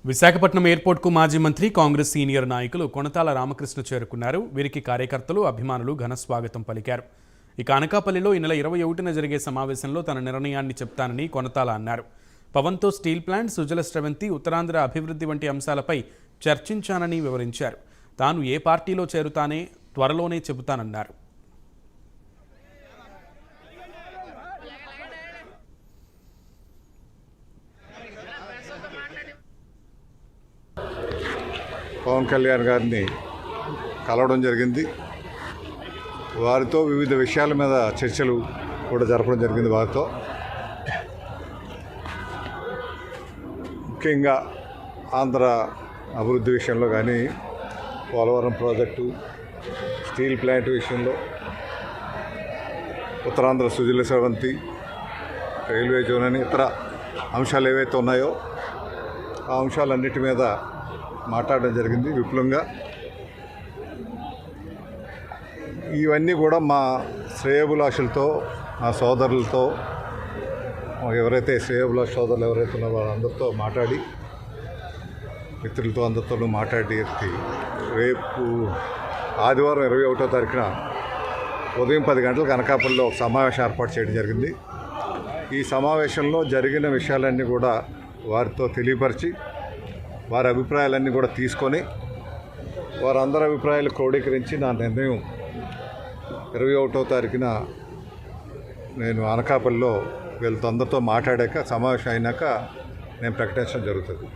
విశాఖపట్నం ఎయిర్పోర్ట్కు మాజీ మంత్రి కాంగ్రెస్ సీనియర్ నాయకులు కొనతాల రామకృష్ణ చేరుకున్నారు. వీరికి కార్యకర్తలు అభిమానులు ఘన స్వాగతం పలికారు. ఇక అనకాపల్లిలో ఈ నెల 21న జరిగే సమావేశంలో తన నిర్ణయాన్ని చెప్తానని కొనతాల అన్నారు. పవన్తో స్టీల్ ప్లాంట్, సుజల స్రవంతి, ఉత్తరాంధ్ర అభివృద్ధి వంటి అంశాలపై చర్చించానని వివరించారు. తాను ఏ పార్టీలో చేరుతానే త్వరలోనే చెబుతానన్నారు. పవన్ కళ్యాణ్ గారిని కలవడం జరిగింది. వారితో వివిధ విషయాల మీద చర్చలు కూడా జరపడం జరిగింది. వారితో ముఖ్యంగా ఆంధ్ర అభివృద్ధి విషయంలో కానీ, పోలవరం ప్రాజెక్టు, స్టీల్ ప్లాంట్ విషయంలో, ఉత్తరాంధ్ర సుజల స్రవంతి, రైల్వే జోన్ అని ఇతర అంశాలు ఏవైతే ఉన్నాయో ఆ అంశాలన్నిటి మీద మాట్లాడడం జరిగింది విపులంగా. ఇవన్నీ కూడా మా శ్రేయోభిలాషులతో, మా సోదరులతో, ఎవరైతే శ్రేయోభిలాష సోదరులు ఎవరైతే ఉన్నారో వాళ్ళందరితో మాట్లాడి, మిత్రులతో అందరితో మాట్లాడి రేపు ఆదివారం 21వ తారీఖున ఉదయం 10 గంటలకు అనకాపల్లిలో ఒక సమావేశం ఏర్పాటు చేయడం జరిగింది. ఈ సమావేశంలో జరిగిన విషయాలన్నీ కూడా వారితో తెలియపరిచి, వారి అభిప్రాయాలన్నీ కూడా తీసుకొని, వారందరి అభిప్రాయాలు క్రోడీకరించి నా నిర్ణయం 21వ తారీఖున నేను అనకాపల్లిలో వీళ్ళతో అందరితో మాట్లాడాక, సమావేశం అయినాక నేను ప్రకటించడం జరుగుతుంది.